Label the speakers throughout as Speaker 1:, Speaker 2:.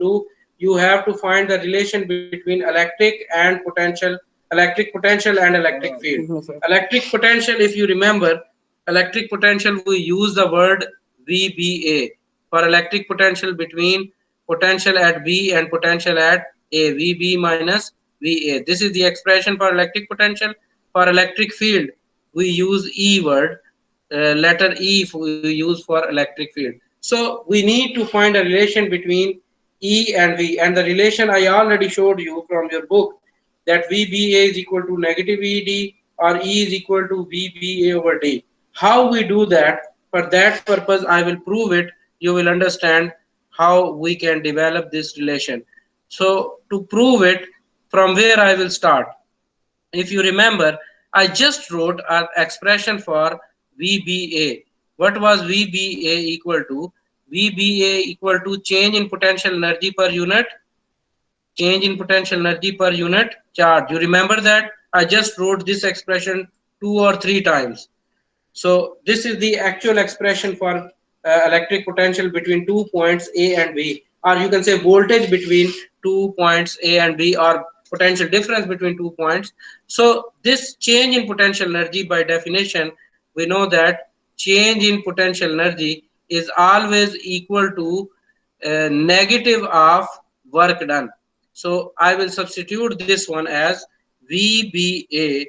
Speaker 1: do, you have to find the relation between electric potential and electric field. Electric potential, if you remember, electric potential, we use the word VBA for electric potential between potential at B and potential at A, VB minus VA. This is the expression for electric potential. For electric field, we use E word, letter E we use for electric field. So we need to find a relation between E and V, and the relation I already showed you from your book, that VBA is equal to negative ED or E is equal to VBA over D. How we do that? For that purpose, I will prove it. You will understand how we can develop this relation. So to prove it, from where I will start? If you remember, I just wrote an expression for VBA. What was VBA equal to? VBA equal to change in potential energy per unit, change in potential energy per unit charge. You remember that? I just wrote this expression 2 or 3 times. So this is the actual expression for electric potential between 2 points A and B, or you can say voltage between 2 points A and B, or potential difference between 2 points. So this change in potential energy, by definition, we know that change in potential energy is always equal to negative of work done. So I will substitute this one as VBA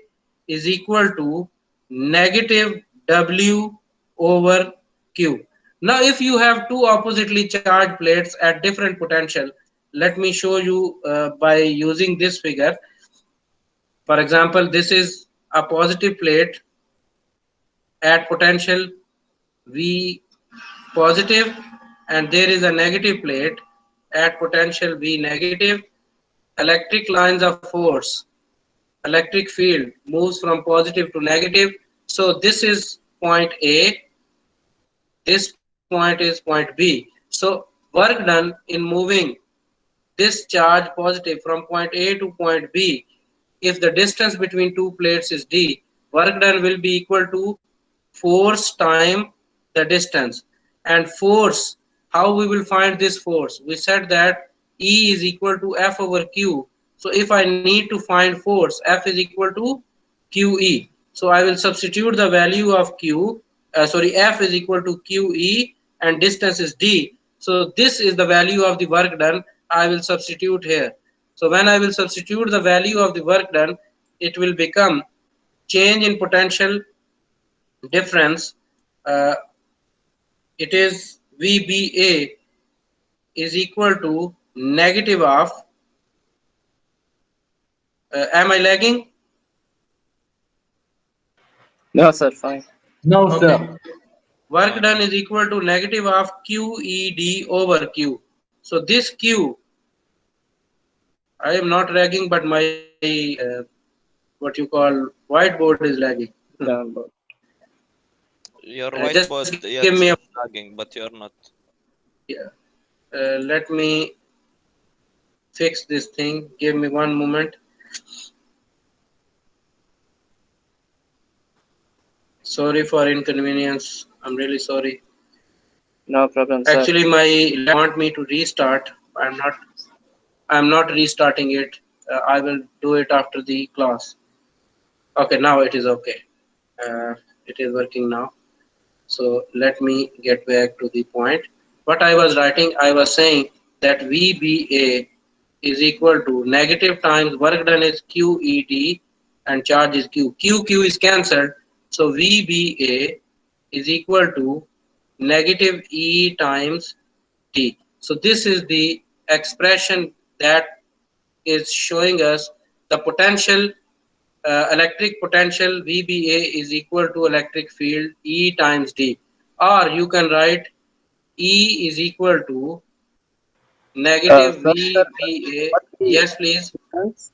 Speaker 1: is equal to negative W over Q. Now, if you have two oppositely charged plates at different potential, let me show you by using this figure. For example, this is a positive plate at potential V positive, and there is a negative plate at potential V negative. Electric lines of force, electric field moves from positive to negative. So this is point A, this point is point B. So work done in moving this charge positive from point A to point B, if the distance between two plates is d, work done will be equal to force time the distance. And force, how we will find this force? We said that E is equal to F over Q. So if I need to find force, F is equal to QE. So I will substitute the value of F is equal to QE, and distance is d. So this is the value of the work done. I will substitute here. So when I will substitute the value of the work done, it will become change in potential difference. Uh, it is VBA is equal to negative of, am I lagging?
Speaker 2: No, sir, fine.
Speaker 3: No,
Speaker 1: Okay.
Speaker 3: sir.
Speaker 1: Work done is equal to negative of QED over Q. So this Q, I am not lagging, but my what you call whiteboard is lagging.
Speaker 2: No,
Speaker 4: Your
Speaker 1: Just give
Speaker 4: whiteboard,
Speaker 1: me a,
Speaker 4: yes, is lagging, but you're not.
Speaker 1: yeah. Let me fix this thing. Give me one moment. Sorry for inconvenience. I'm really sorry.
Speaker 2: no problem, sir.
Speaker 1: Actually, my want me to restart. I'm not restarting it. I will do it after the class. Okay, now it is okay. It is working now. So let me get back to the point. What I was writing, I was saying that VBA is equal to negative times work done is QED and charge is Q. QQ is cancelled. So VBA is equal to negative E times T. So this is the expression that is showing us the potential, electric potential VBA is equal to electric field E times D. Or you can write E is equal to negative
Speaker 2: So, sir,
Speaker 1: VBA.
Speaker 2: what the
Speaker 1: Yes, please.
Speaker 2: difference?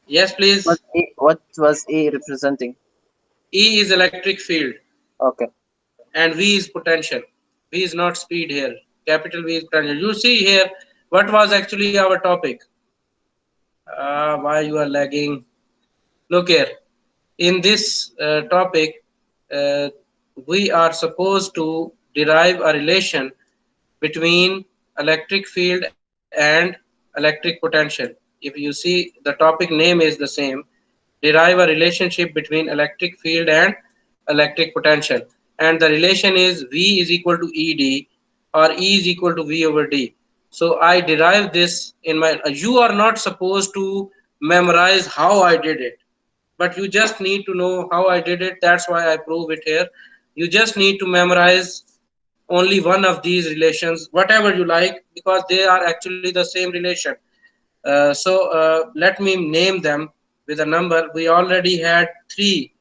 Speaker 1: Yes, please.
Speaker 2: What was A representing?
Speaker 1: E is electric field
Speaker 2: Okay.
Speaker 1: and V is potential. V is not speed here. Capital V is potential. You see here what was actually our topic. Why you are lagging? Look here. In this topic, uh, we are supposed to derive a relation between electric field and electric potential. If you see, the topic name is the same. Derive a relationship between electric field and electric potential, and the relation is V is equal to ED, or E is equal to V over D. So I derive this in my, you are not supposed to memorize how I did it, but you just need to know how I did it. That's why I prove it here. You just need to memorize only one of these relations, whatever you like, because they are actually the same relation. Let me name them with a number. We already had three,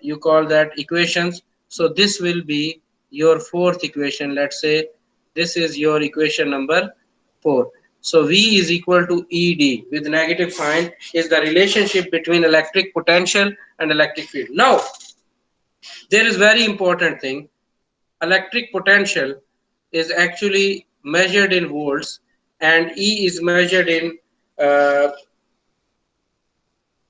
Speaker 1: you call that equations. So this will be your fourth equation. Let's say this is your equation number 4. So V is equal to ED with negative sign is the relationship between electric potential and electric field. Now, there is very important thing. Electric potential is actually measured in volts, and E is measured in uh,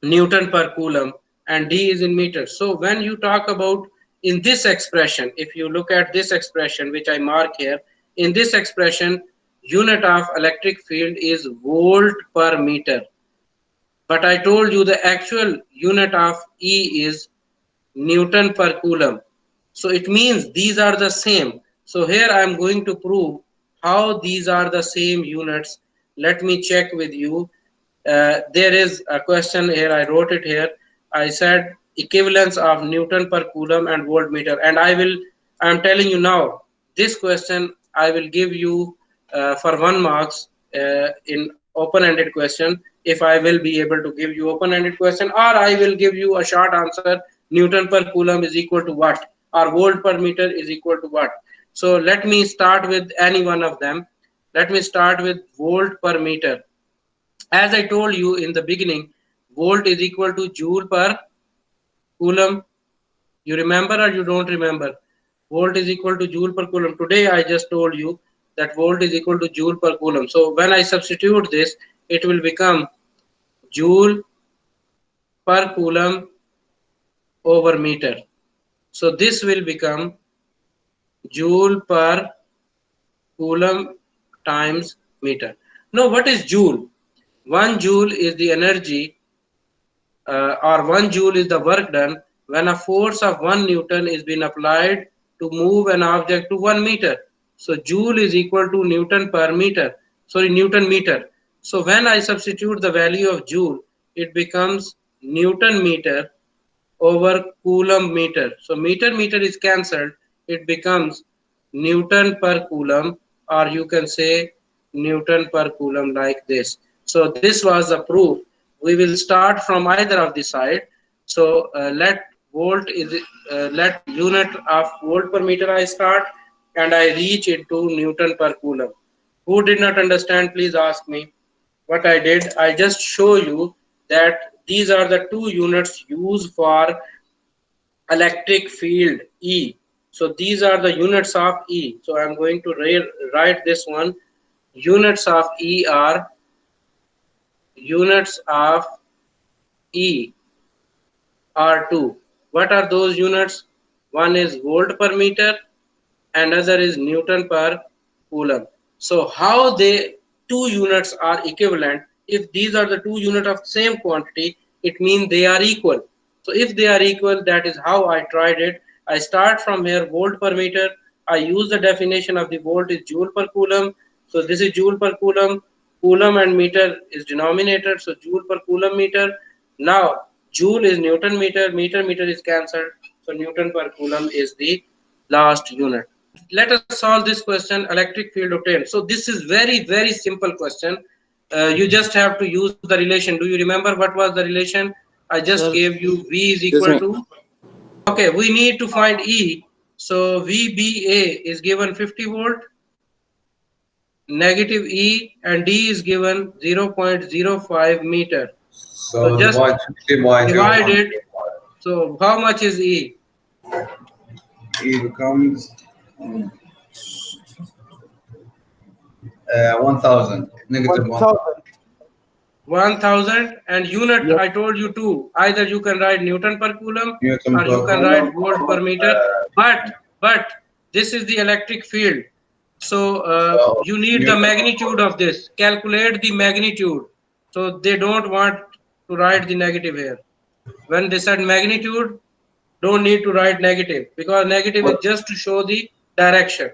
Speaker 1: Newton per coulomb, and D is in meters. So when you talk about in this expression, if you look at this expression, which I mark here, in this expression, unit of electric field is volt per meter. But I told you the actual unit of E is Newton per coulomb. So it means these are the same. So here I am going to prove how these are the same units. Let me check with you. There is a question here. I wrote it here. I said equivalence of Newton per coulomb and voltmeter. And I am telling you now, this question I will give you for 1 marks in open-ended question, if I will be able to give you open-ended question, or I will give you a short answer. Newton per coulomb is equal to what, or volt per meter is equal to what. So let me start with any one of them. Let me start with volt per meter. As I told you in the beginning, volt is equal to joule per coulomb. You remember or you don't remember? Volt is equal to joule per coulomb. Today I just told you that volt is equal to joule per coulomb. So when I substitute this, it will become joule per coulomb over meter. So this will become joule per coulomb times meter. Now what is joule? 1 joule is the energy, or 1 joule is the work done when a force of 1 Newton is being applied to move an object to 1 meter. So joule is equal to Newton per meter, sorry, Newton meter. So when I substitute the value of joule, it becomes Newton meter over coulomb meter. So meter is cancelled. It becomes Newton per coulomb, or you can say Newton per coulomb like this. So this was the proof. We will start from either of the side. So let unit of volt per meter I start, and I reach into Newton per coulomb. Who did not understand, please ask me. What I did, I just show you that these are the two units used for electric field E. So these are the units of E. So I'm going to write this one. Units of E are units of E are two. What are those units? One is volt per meter and other is Newton per coulomb. So how they two units are equivalent? If these are the two units of same quantity, it means they are equal. So if they are equal, that is how I tried it. I start from here, volt per meter. I use the definition of the volt is joule per coulomb. So this is joule per coulomb. Coulomb and meter is denominator. So joule per coulomb meter. Now joule is Newton meter. Meter is cancelled. So Newton per coulomb is the last unit. Let us solve this question, electric field obtained. So this is very simple question. You just have to use the relation. Do you remember what was the relation? I just gave you V is equal to, okay, we need to find E. So VBA is given 50 volt, negative E, and D is given 0.05 meter. So just divide it. So how much is E?
Speaker 3: E becomes 1,000. Negative 1,000.
Speaker 1: 1,000, and unit, yes. I told you two. Either you can write Newton per coulomb,
Speaker 3: Newton
Speaker 1: or you can write volt per meter. But this is the electric field. So
Speaker 3: So,
Speaker 1: you need the magnitude of this. Calculate the magnitude. So they don't want to write the negative here. When they said magnitude, don't need to write negative, because negative is
Speaker 3: what
Speaker 1: just to show the direction.